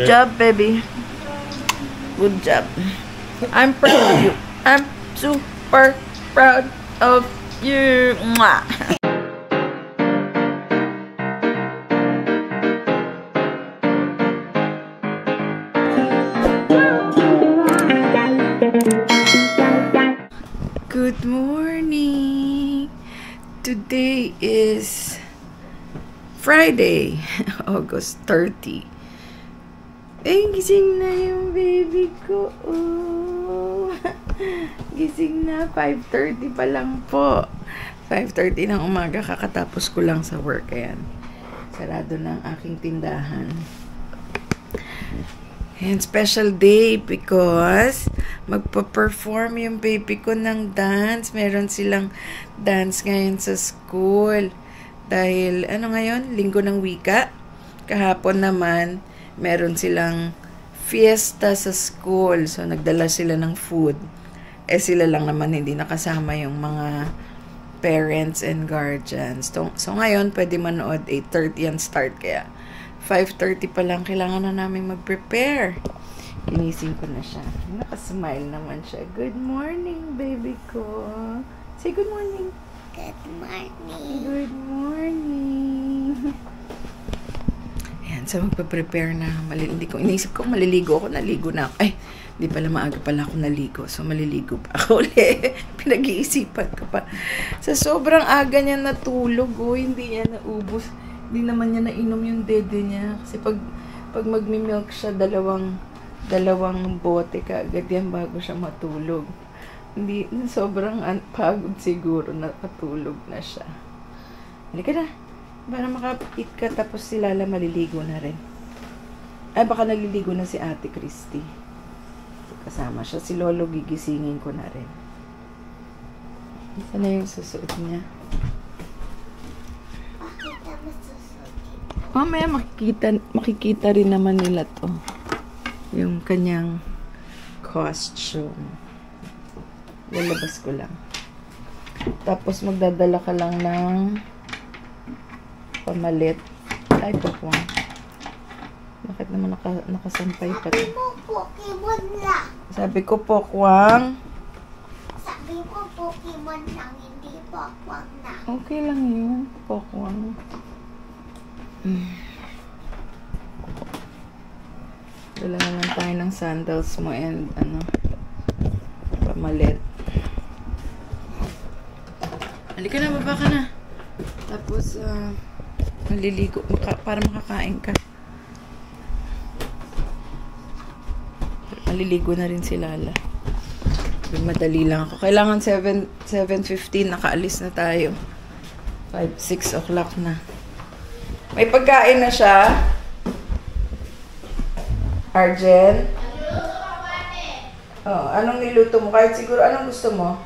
job, baby. Good job. I'm proud of you. I'm super proud of you. Mwah. Good morning. Today is Friday, August 30. Gising na yung baby ko. Oh. Gising na, 5:30 pa lang po. 5:30 ng umaga, kakatapos ko lang sa work. Ayan. Sarado na ang aking tindahan. And special day because magpa-perform yung baby ko ng dance. Meron silang dance ngayon sa school. Dahil, ngayon? Linggo ng wika. Kahapon naman, meron silang fiesta sa school. So, nagdala sila ng food. Sila lang naman hindi nakasama yung mga parents and guardians. So ngayon, pwede manood 8:30 ang start. Kaya, 5:30 pa lang, kailangan na namin mag-prepare. Ginising ko na siya. Nakasmile naman siya. Good morning, baby ko. Say good morning. Good morning. Good morning. Ayan, so magpa-prepare na. Iniisip ko, maliligo ako. Naligo na ako. Ay, di pala maaga pala ako naligo. So, maliligo pa ako ulit. Pinag-iisipan ko pa. Sa sobrang aga niya natulog, hindi niya naubos. Hindi naman niya nainom yung dede niya. Kasi pag magmi-milk siya, dalawang bote ka agad yan bago siya matulog. Hindi, sobrang pagod siguro, nakatulog na siya. Halika na. Para makapit ka, tapos si Lala maliligo na rin. Ay, baka naliligo na si Ate Christy. Kasama siya. Si Lolo gigisingin ko na rin. Isa na yung susuot niya. Mamaya makikita rin naman nila to. Yung kanyang costume. Lalabas ko lang. Tapos magdadala ka lang ng pamalit. Ay, Pokwang. Bakit naman nakasampay pa ito? Sabi mo, Pokemon lang. Sabi ko, Pokwang. Sabi mo, Pokemon lang, hindi Pokwang na. Okay lang yun, Pokwang. Dala naman tayo ng sandals mo and pamalit. Halika na, baba ka na. Tapos, maliligo para makakain ka. Maliligo na rin si Lala. Madali lang ako. Kailangan 7:15 nakaalis na tayo. 6 o'clock na. May pagkain na siya. Arjen? Oh, anong niluto mo? Kahit siguro, anong gusto mo?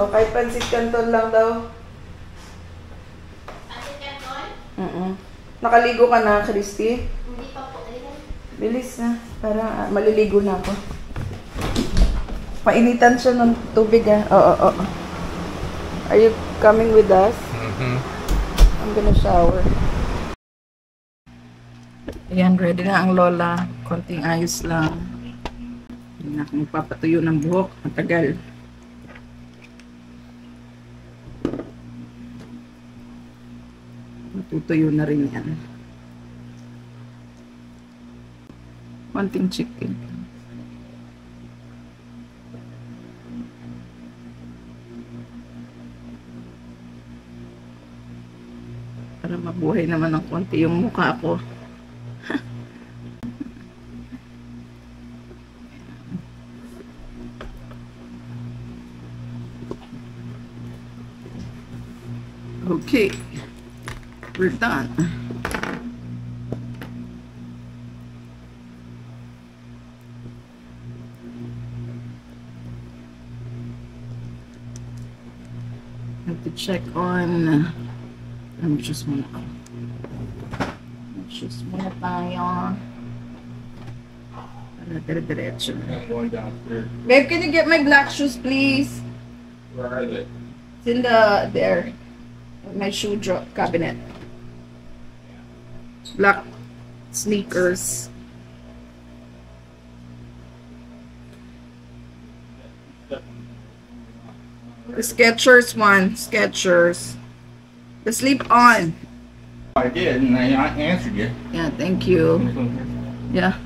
O, kahit pansit canton lang daw. Pansit canton? Nakaligo ka na, Christy? Hindi pa po. Bilis na. Para maliligo na ako. Painitan siya ng tubig, Oo. Are you coming with us? I'm gonna shower. Ayan, ready na ang lola. Konting ayos lang. Hindi na akong magpapatuyo ng buhok. Matagal. Matutuyo na rin yan. Konting chicken. Para mabuhay naman ng konti yung mukha ko. Okay, we're done. Have to check on. Just muna tayo. Para dire-diretso. Babe, can you get my black shoes, please? Where are they? It's in there. My shoe cabinet. Black Sneakers. The Skechers one. Skechers. The slip-on. I did, and I answered you. Yeah, thank you. Yeah.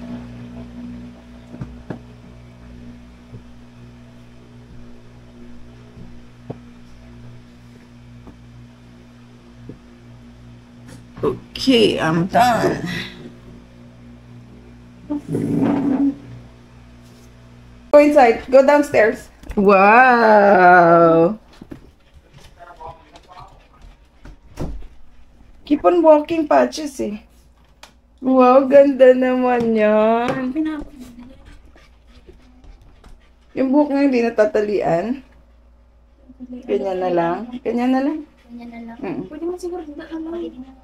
Okay, I'm done. Go inside. Go downstairs. Wow. Keep on walking, Patches eh. Wow, ganda naman yan. Yung buhok nga hindi natatalian. Ganyan na lang. Ganyan na lang. Ganyan na lang. Pwede mo siguro dito lang.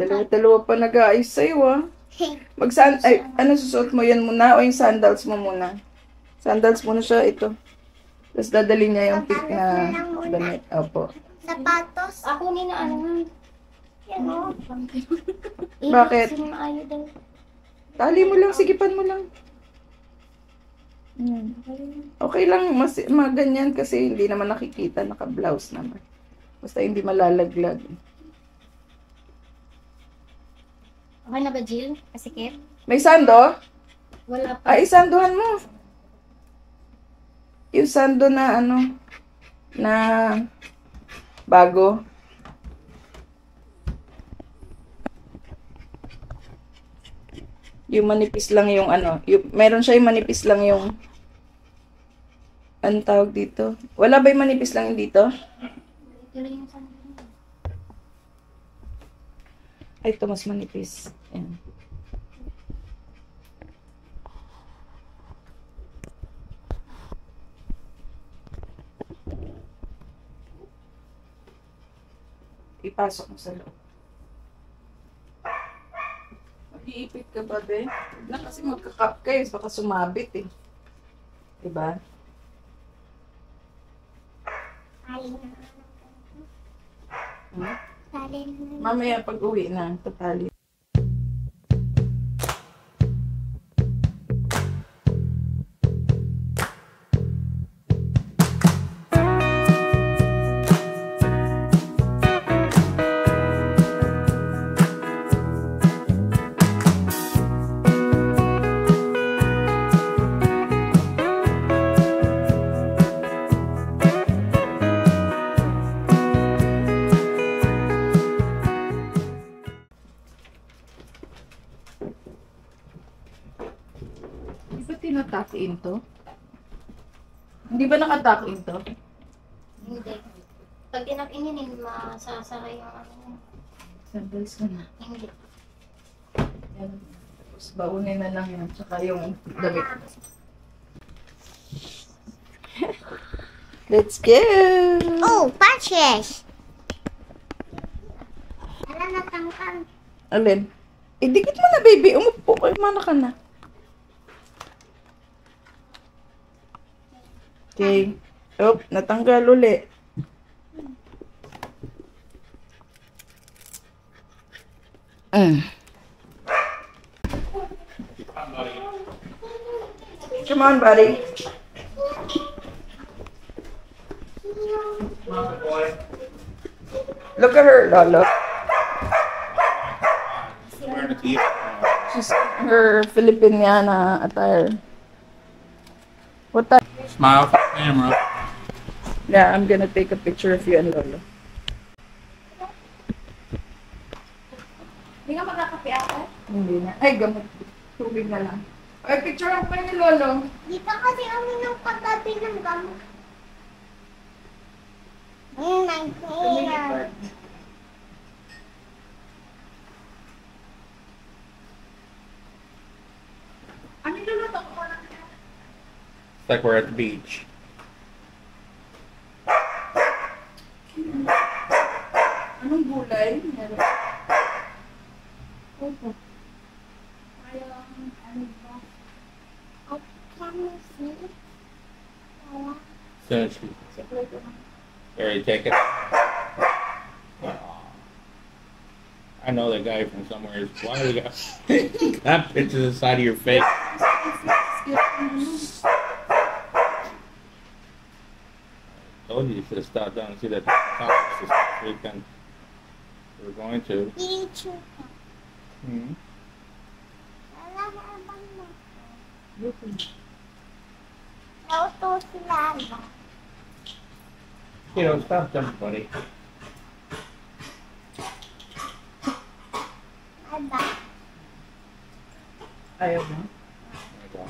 Dalawa pa nag-aayos sa'yo ah. Ano susuot mo yan muna o yung sandals mo muna? Sandals muna siya, ito. Tapos dadali niya yung pink na damit. Opo. Sapatos. Ako ni na ano nga. Yan o. Bakit? Sino maayo daw. Tali mo lang, sigipan mo lang. Okay lang, ganyan kasi hindi naman nakikita, naka-blouse naman. Basta hindi malalaglag. Okay na ba, Jill? Kasikip? May sando? Wala pa. Ay, isanduhan mo. Yung sando na ano, na bago. Yung manipis lang yung ano, meron siya yung manipis lang yung, anong tawag dito? Wala ba yung manipis lang yung dito? Ito lang yung sandal. Ay, ito mas manipis. Ayan. Ipasok mo sa loob. Mag-iipit ka ba, be? Huwag na kasi magka-cup kayo, baka sumabit eh. Diba? Tali na. Hmm? Tali na. Mamaya pag uwi na, tatali. Di ba tinatake-in to? Hindi ba nakatake-in to? Hindi. Pag tinap-ininin, masasara yung ano. Sandals ka na. Hindi. Yan. Tapos baunin na lang yan. Tsaka yung damit. Let's go! Oh, patches! Ala, natangkal. Alin? Dikit mo na, baby. Umupo kayo. Mana ka na. Okay. Oh, natanggal uli. Come on, buddy. Look at her, Lolo. Wearing a tee. She's her Filipiniana attire. What time? Smile for the camera. Yeah, I'm gonna take a picture of you and Lolo. Hindi ka magkakape ate? Hindi na. Ay, gamot. Tubig na lang. Ay, picture ako kayo ni Lolo. Dito kasi kami ng paggabi ng gamot. Nag-clear. Ano yung luluto ko na? It's like we're at the beach. Anong gulay? Meron. Can you see? Wala. Soon as you. There, you take it. I know that guy from somewhere. Why do we got that picture to the side of your face? Told you should have stopped down and see that conference this weekend. We're going to. Teacher. Mm-hmm. Nauto si Lala. You know, stop jumping, buddy. Ada. Ayaw mo? There you go.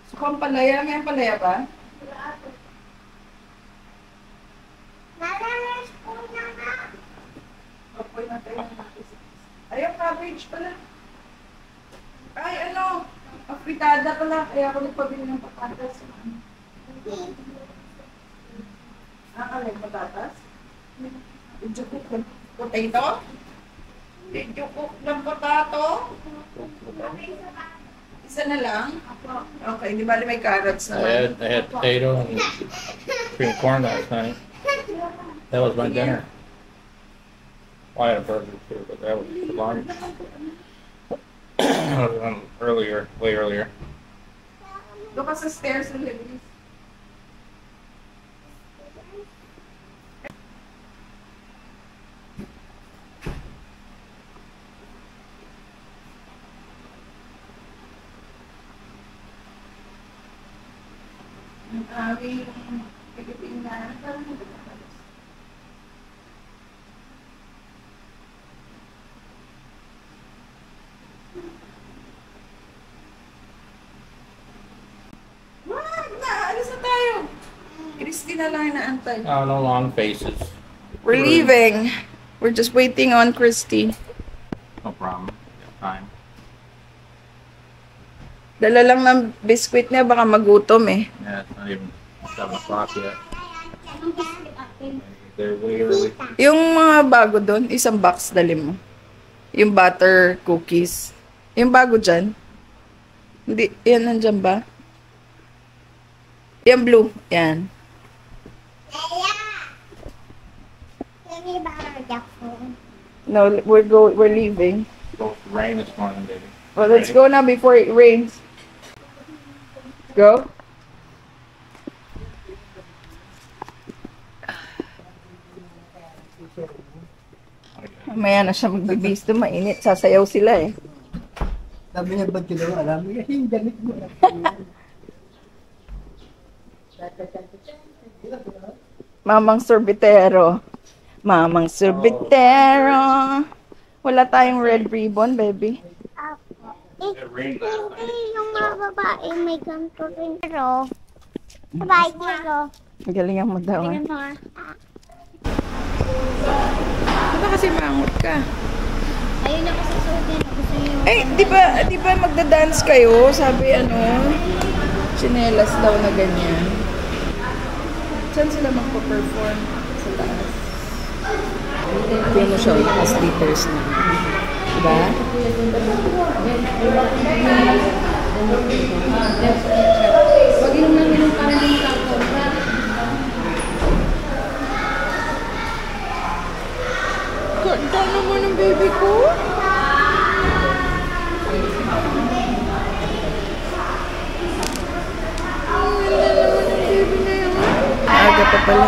So, kung palaya, may palaya ba? Nalalas ko na nga. Apoy na tayo. Ayaw, cabbage pala. Ay, ano? Afritada pala. Kaya ako nagpabili ng patatas. Alay, patatas? Did you cook the potato? Did you cook the potato? Isa na lang? Okay, di ba may carrots naman? I had potato and cream corn last night. That was my dinner. Well, I had a burger too, but that was for lunch. Earlier, way earlier. Doon ka sa stairs na Lilis. Ang aming Pilipinas. Wag na! Alis na tayo! Christina lang inaantay. Oh, no long faces. We're leaving. We're just waiting on Christy. No problem. Got time. Dala lang ng biskwit niya, baka magutom eh. Yeah, it's not even 7 o'clock yet. Anong biscuit atin? They're way early. Yung mga bago doon, isang box dali mo. Yung butter cookies. Yung bago dyan. Hindi, yan nandyan ba? Yan blue, yan. Lala. Hindi ba ako? No, we're leaving. Supposed to rain this morning, baby. Well, let's go now before it rains. Go. Mamaya na siya magbibis doon, mainit. Sasayaw sila eh. Sabi niya, ba't yun ang alam? Yung damit mo. Mamang sorbitero. Mamang sorbitero. Wala tayong red ribbon, baby. It rained last night. Hindi yung mga babae may ganito rin. Pero, sabay dito. Galingan mo daw. Ganito Ah. nga. Diba kasi mangot ka? Ayun ako sa sutin. Gusto niyo. Eh, di ba magda-dance kayo? Sabi chinelas daw na ganyan. Saan sila magpa-perform? Sa taas. Kaya mo siya yung sleepers na. Diba? Pag yung nangyayong parang yung kakor. Ganda naman ng baby ko. Aga pa pala.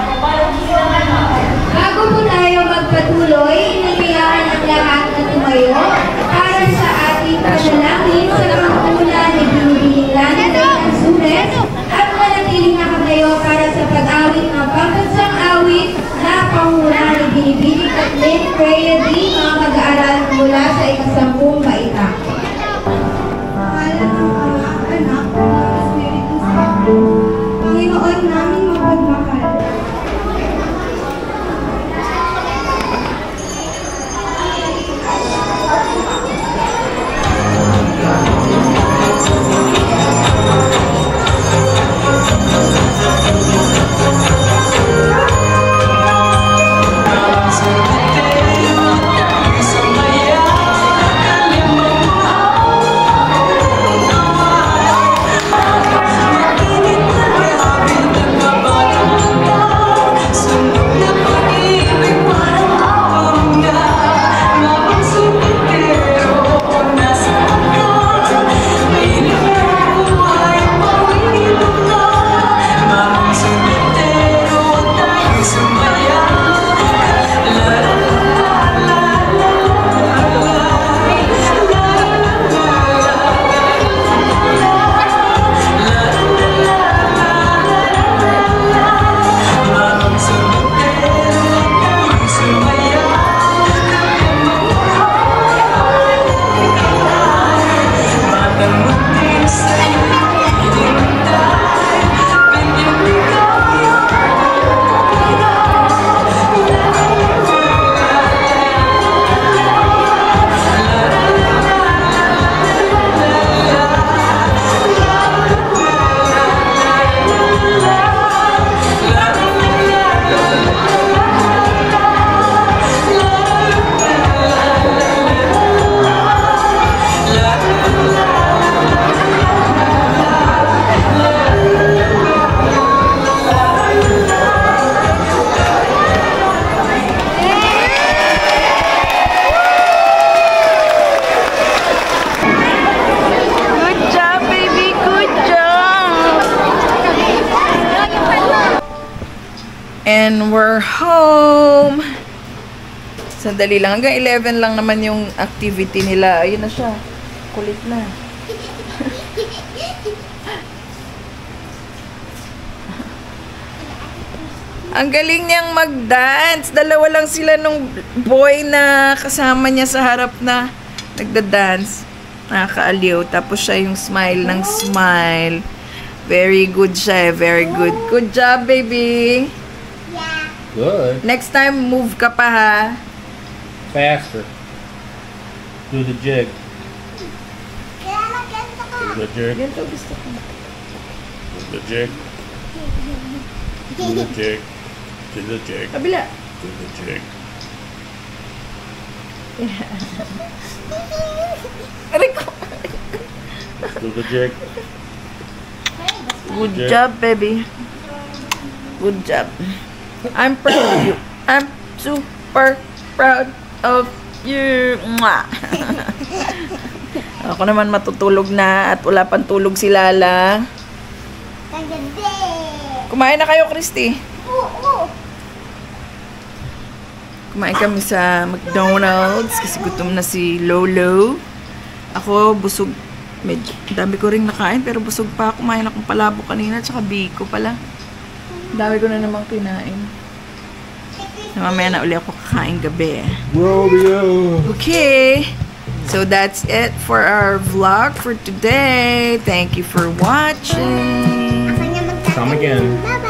Bago po tayo magpatuloy, inanyayahan ang lahat na tumayo para sa ating panalangin sa pangunguna ni Binibilan ng Sunes at manatiling nakatayo para sa pag-awit ng pambansang awit na pangunguna ni Binibini Kathleen Freya D. Mga mag-aaral mula sa ikasampung baita. Anak, Espiritu Santo, Panginoon namin mapagmahal. Sa And we're home. Sandali lang. Hanggang 11 lang naman yung activity nila. Ayun na siya. Kulit na. Ang galing niyang mag-dance. Dalawa lang sila nung boy na kasama niya sa harap na nagda-dance. Nakakaaliw. Tapos siya yung smile ng smile. Very good siya eh. Very good. Good job, baby. Yeah. Good. Next time, move ka pa ha. Faster. Do the jig. Kaya maganda ka. Do the jig. Ganito gusto ko. Do the jig. Do the jig. Do the jig. Kabila. Do the jig. Aray ko. Do the jig. Good job, baby. Good job. I'm proud of you. I'm super proud of you. Mwah. Ako naman matutulog na at wala pang tulog si Lala. Kaganda. Kumain na kayo, Christy. Oo. Kumain kami sa McDonald's kasi gutom na si Lolo. Ako, busog. Medyo, dami ko rin nakain pero busog pa. Kumain akong palabo kanina tsaka biko pala. Dami ko na namang kinain. Mamaya na uli ako kakain gabi. Rodeo. Okay. So that's it for our vlog for today. Thank you for watching. Ako niya magkakaroon. Come again. Bye-bye.